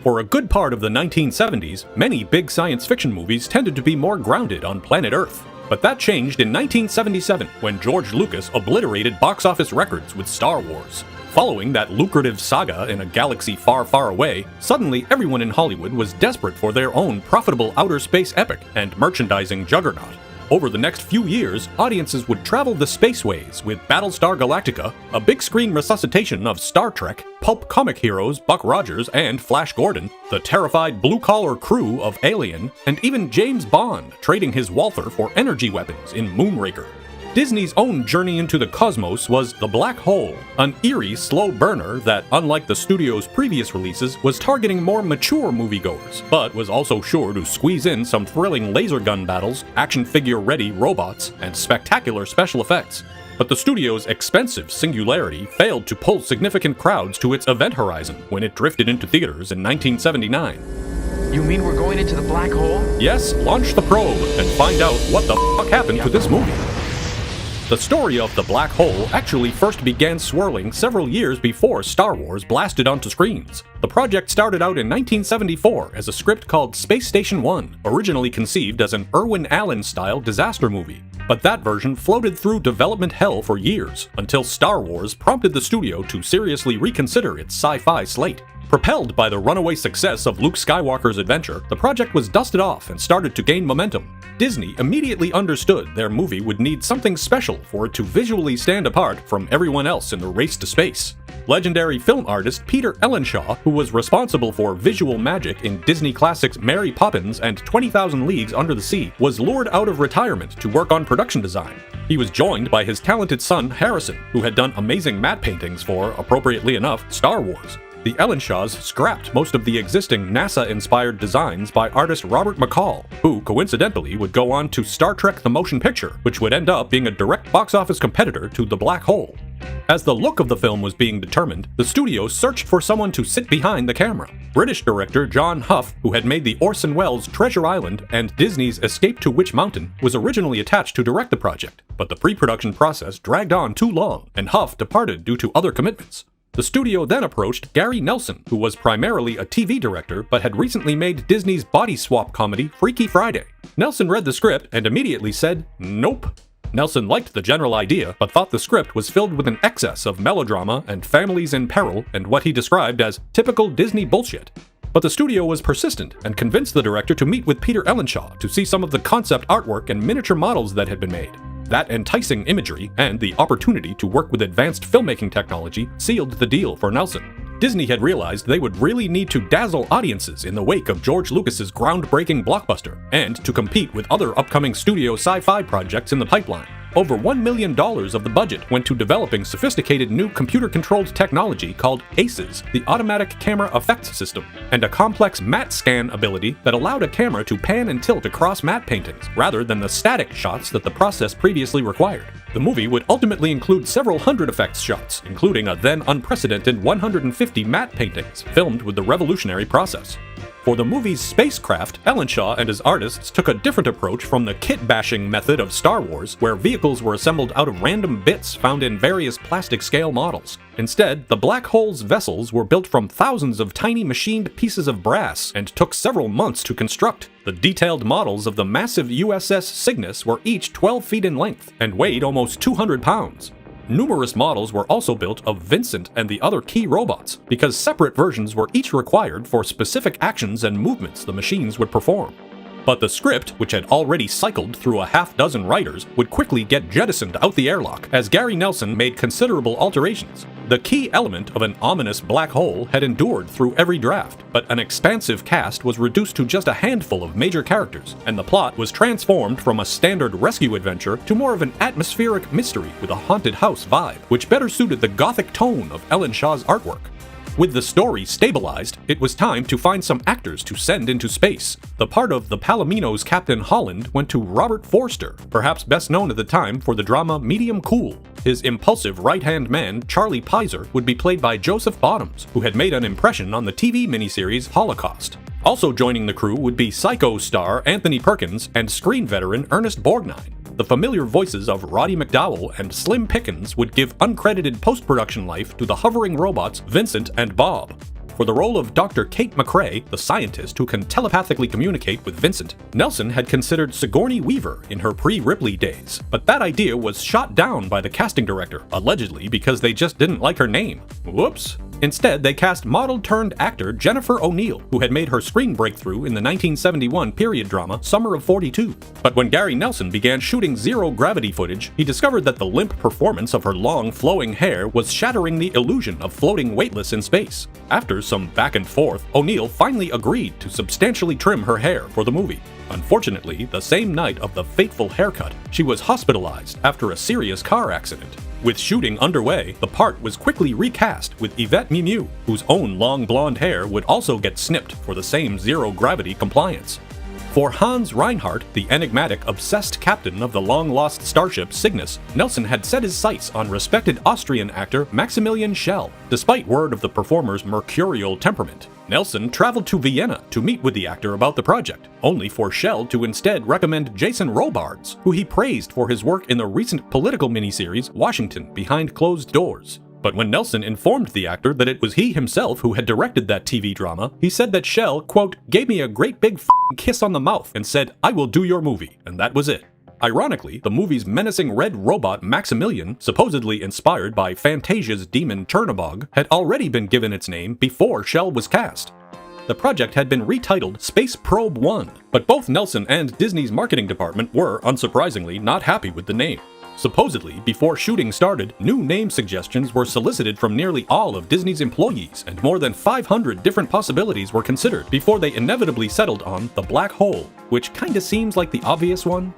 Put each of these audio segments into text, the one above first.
For a good part of the 1970s, many big science fiction movies tended to be more grounded on planet Earth. But that changed in 1977 when George Lucas obliterated box office records with Star Wars. Following that lucrative saga in a galaxy far, far away, suddenly everyone in Hollywood was desperate for their own profitable outer space epic and merchandising juggernaut. Over the next few years, audiences would travel the spaceways with Battlestar Galactica, a big-screen resuscitation of Star Trek, pulp comic heroes Buck Rogers and Flash Gordon, the terrified blue-collar crew of Alien, and even James Bond trading his Walther for energy weapons in Moonraker. Disney's own journey into the cosmos was The Black Hole, an eerie, slow burner that, unlike the studio's previous releases, was targeting more mature moviegoers, but was also sure to squeeze in some thrilling laser gun battles, action figure-ready robots, and spectacular special effects. But the studio's expensive Singularity failed to pull significant crowds to its event horizon when it drifted into theaters in 1979. You mean we're going into the black hole? Yes, launch the probe and find out what the fuck happened to this movie. The story of The Black Hole actually first began swirling several years before Star Wars blasted onto screens. The project started out in 1974 as a script called Space Station 1, originally conceived as an Irwin Allen-style disaster movie. But that version floated through development hell for years, until Star Wars prompted the studio to seriously reconsider its sci-fi slate. Propelled by the runaway success of Luke Skywalker's adventure, the project was dusted off and started to gain momentum. Disney immediately understood their movie would need something special for it to visually stand apart from everyone else in the race to space. Legendary film artist Peter Ellenshaw, who was responsible for visual magic in Disney classics Mary Poppins and 20,000 Leagues Under the Sea, was lured out of retirement to work on production design. He was joined by his talented son Harrison, who had done amazing matte paintings for, appropriately enough, Star Wars. The Ellenshaws scrapped most of the existing NASA-inspired designs by artist Robert McCall, who coincidentally would go on to Star Trek the Motion Picture, which would end up being a direct box office competitor to The Black Hole. As the look of the film was being determined, the studio searched for someone to sit behind the camera. British director John Hough, who had made the Orson Welles' Treasure Island and Disney's Escape to Witch Mountain, was originally attached to direct the project, but the pre-production process dragged on too long, and Hough departed due to other commitments. The studio then approached Gary Nelson, who was primarily a TV director but had recently made Disney's body swap comedy Freaky Friday. Nelson read the script and immediately said, "Nope." Nelson liked the general idea, but thought the script was filled with an excess of melodrama and families in peril and what he described as typical Disney bullshit. But the studio was persistent and convinced the director to meet with Peter Ellenshaw to see some of the concept artwork and miniature models that had been made. That enticing imagery and the opportunity to work with advanced filmmaking technology sealed the deal for Nelson. Disney had realized they would really need to dazzle audiences in the wake of George Lucas's groundbreaking blockbuster, and to compete with other upcoming studio sci-fi projects in the pipeline. Over $1 million of the budget went to developing sophisticated new computer-controlled technology called ACES, the Automatic Camera Effects System, and a complex matte scan ability that allowed a camera to pan and tilt across matte paintings, rather than the static shots that the process previously required. The movie would ultimately include several hundred effects shots, including a then unprecedented 150 matte paintings, filmed with the revolutionary process. For the movie's spacecraft, Ellenshaw and his artists took a different approach from the kit-bashing method of Star Wars, where vehicles were assembled out of random bits found in various plastic-scale models. Instead, the Black Hole's vessels were built from thousands of tiny machined pieces of brass and took several months to construct. The detailed models of the massive USS Cygnus were each 12 feet in length and weighed almost 200 pounds. Numerous models were also built of Vincent and the other key robots, because separate versions were each required for specific actions and movements the machines would perform. But the script, which had already cycled through a half-dozen writers, would quickly get jettisoned out the airlock as Gary Nelson made considerable alterations. The key element of an ominous black hole had endured through every draft, but an expansive cast was reduced to just a handful of major characters, and the plot was transformed from a standard rescue adventure to more of an atmospheric mystery with a haunted house vibe, which better suited the gothic tone of Ellenshaw's artwork. With the story stabilized, it was time to find some actors to send into space. The part of the Palomino's Captain Holland went to Robert Forster, perhaps best known at the time for the drama Medium Cool. His impulsive right-hand man, Charlie Pizer, would be played by Joseph Bottoms, who had made an impression on the TV miniseries Holocaust. Also joining the crew would be Psycho star Anthony Perkins and screen veteran Ernest Borgnine. The familiar voices of Roddy McDowall and Slim Pickens would give uncredited post-production life to the hovering robots Vincent and Bob. For the role of Dr. Kate McCrae, the scientist who can telepathically communicate with Vincent, Nelson had considered Sigourney Weaver in her pre-Ripley days, but that idea was shot down by the casting director, allegedly because they just didn't like her name. Whoops. Instead, they cast model-turned-actor Jennifer O'Neill, who had made her screen breakthrough in the 1971 period drama Summer of 42. But when Gary Nelson began shooting zero-gravity footage, he discovered that the limp performance of her long, flowing hair was shattering the illusion of floating weightless in space. After some back and forth, O'Neill finally agreed to substantially trim her hair for the movie. Unfortunately, the same night of the fateful haircut, she was hospitalized after a serious car accident. With shooting underway, the part was quickly recast with Yvette Mimieux, whose own long blonde hair would also get snipped for the same zero-gravity compliance. For Hans Reinhardt, the enigmatic, obsessed captain of the long-lost starship Cygnus, Nelson had set his sights on respected Austrian actor Maximilian Schell. Despite word of the performer's mercurial temperament, Nelson traveled to Vienna to meet with the actor about the project, only for Schell to instead recommend Jason Robards, who he praised for his work in the recent political miniseries Washington Behind Closed Doors. But when Nelson informed the actor that it was he himself who had directed that TV drama, he said that Schell, quote, gave me a great big kiss on the mouth and said, I will do your movie, and that was it. Ironically, the movie's menacing red robot Maximilian, supposedly inspired by Fantasia's demon Chernabog, had already been given its name before Schell was cast. The project had been retitled Space Probe 1, but both Nelson and Disney's marketing department were, unsurprisingly, not happy with the name. Supposedly, before shooting started, new name suggestions were solicited from nearly all of Disney's employees, and more than 500 different possibilities were considered before they inevitably settled on the Black Hole, which kinda seems like the obvious one.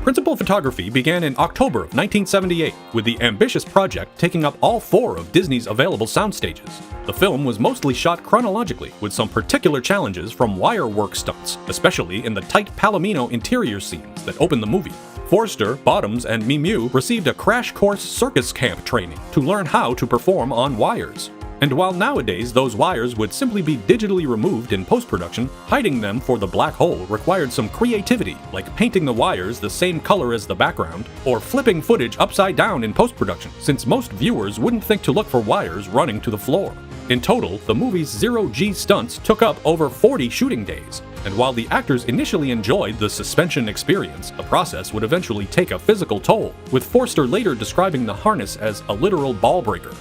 Principal photography began in October of 1978, with the ambitious project taking up all 4 of Disney's available sound stages. The film was mostly shot chronologically, with some particular challenges from wire work stunts, especially in the tight Palomino interior scenes that open the movie. Forster, Bottoms, and Mimieux received a crash course circus camp training to learn how to perform on wires. And while nowadays those wires would simply be digitally removed in post-production, hiding them for the black hole required some creativity, like painting the wires the same color as the background, or flipping footage upside down in post-production, since most viewers wouldn't think to look for wires running to the floor. In total, the movie's zero-G stunts took up over 40 shooting days, and while the actors initially enjoyed the suspension experience, the process would eventually take a physical toll, with Forster later describing the harness as a literal ball breaker.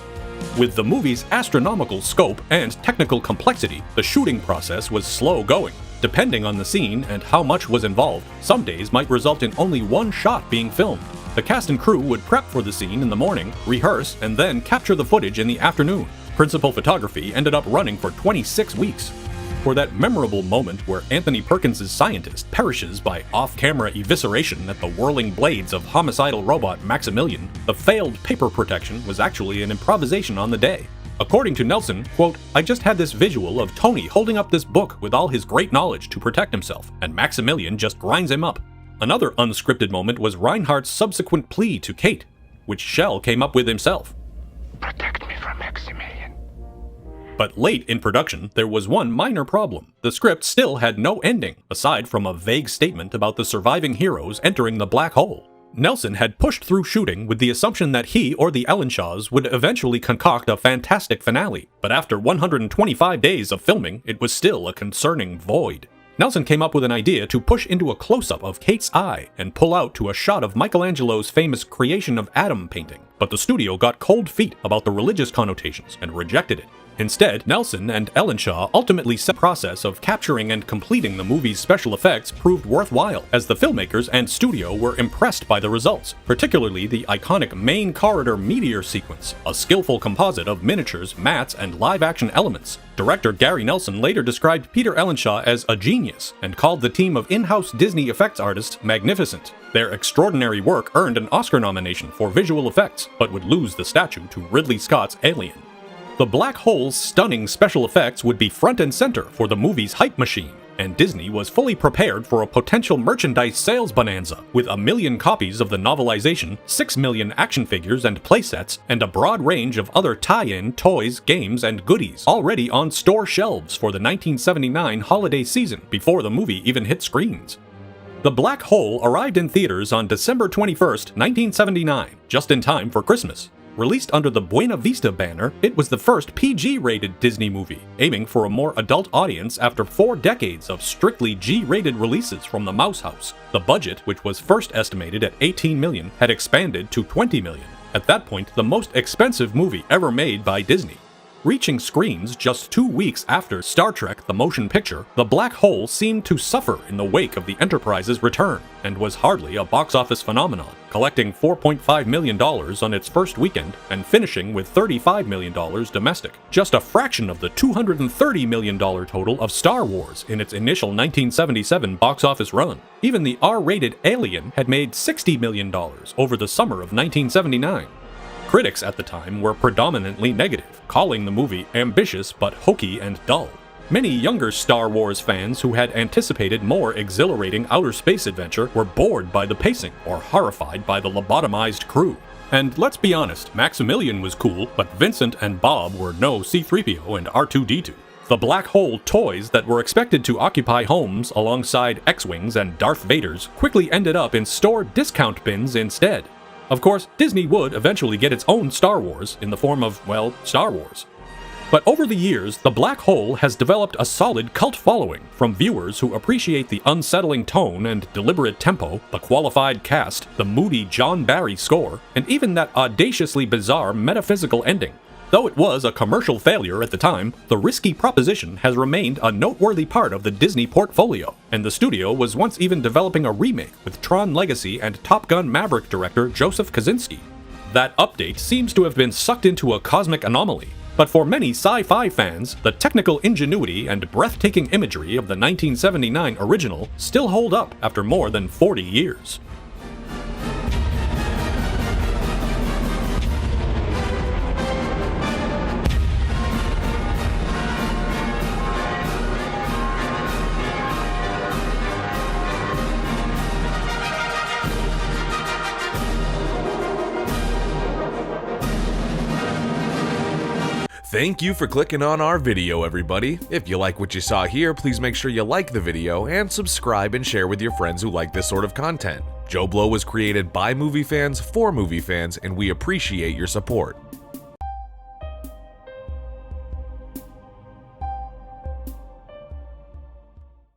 With the movie's astronomical scope and technical complexity, the shooting process was slow going. Depending on the scene and how much was involved, some days might result in only one shot being filmed. The cast and crew would prep for the scene in the morning, rehearse, and then capture the footage in the afternoon. Principal photography ended up running for 26 weeks. For that memorable moment where Anthony Perkins' scientist perishes by off-camera evisceration at the whirling blades of homicidal robot Maximilian, the failed paper protection was actually an improvisation on the day. According to Nelson, quote, I just had this visual of Tony holding up this book with all his great knowledge to protect himself, and Maximilian just grinds him up. Another unscripted moment was Reinhardt's subsequent plea to Kate, which Schell came up with himself. Protect me from Maximilian. But late in production, there was one minor problem. The script still had no ending, aside from a vague statement about the surviving heroes entering the black hole. Nelson had pushed through shooting with the assumption that he or the Ellenshaws would eventually concoct a fantastic finale, but after 125 days of filming, it was still a concerning void. Nelson came up with an idea to push into a close-up of Kate's eye and pull out to a shot of Michelangelo's famous Creation of Adam painting, but the studio got cold feet about the religious connotations and rejected it. Instead, Nelson and Ellenshaw ultimately set the process of capturing and completing the movie's special effects proved worthwhile, as the filmmakers and studio were impressed by the results, particularly the iconic main corridor meteor sequence, a skillful composite of miniatures, mats, and live-action elements. Director Gary Nelson later described Peter Ellenshaw as a genius, and called the team of in-house Disney effects artists magnificent. Their extraordinary work earned an Oscar nomination for visual effects, but would lose the statue to Ridley Scott's Alien. The black hole's stunning special effects would be front and center for the movie's hype machine, and Disney was fully prepared for a potential merchandise sales bonanza, with 1 million copies of the novelization, 6 million action figures and playsets, and a broad range of other tie-in toys, games, and goodies already on store shelves for the 1979 holiday season before the movie even hit screens. The Black Hole arrived in theaters on December 21st, 1979, just in time for Christmas. Released under the Buena Vista banner, it was the first PG-rated Disney movie, aiming for a more adult audience after 4 decades of strictly G-rated releases from the Mouse House. The budget, which was first estimated at $18 million, had expanded to $20 million. At that point, the most expensive movie ever made by Disney. Reaching screens just 2 weeks after Star Trek: The Motion Picture, The Black Hole seemed to suffer in the wake of the Enterprise's return, and was hardly a box office phenomenon, collecting $4.5 million on its first weekend and finishing with $35 million domestic, just a fraction of the $230 million total of Star Wars in its initial 1977 box office run. Even the R-rated Alien had made $60 million over the summer of 1979. Critics at the time were predominantly negative, calling the movie ambitious but hokey and dull. Many younger Star Wars fans who had anticipated more exhilarating outer space adventure were bored by the pacing or horrified by the lobotomized crew. And let's be honest, Maximilian was cool, but Vincent and Bob were no C-3PO and R2-D2. The black hole toys that were expected to occupy homes alongside X-Wings and Darth Vaders quickly ended up in store discount bins instead. Of course, Disney would eventually get its own Star Wars in the form of, well, Star Wars. But over the years, The Black Hole has developed a solid cult following from viewers who appreciate the unsettling tone and deliberate tempo, the qualified cast, the moody John Barry score, and even that audaciously bizarre metaphysical ending. Though it was a commercial failure at the time, the risky proposition has remained a noteworthy part of the Disney portfolio, and the studio was once even developing a remake with Tron Legacy and Top Gun Maverick director Joseph Kosinski. That update seems to have been sucked into a cosmic anomaly, but for many sci-fi fans, the technical ingenuity and breathtaking imagery of the 1979 original still hold up after more than 40 years. Thank you for clicking on our video, everybody. If you like what you saw here, please make sure you like the video and subscribe and share with your friends who like this sort of content. JoBlo was created by movie fans for movie fans, and we appreciate your support.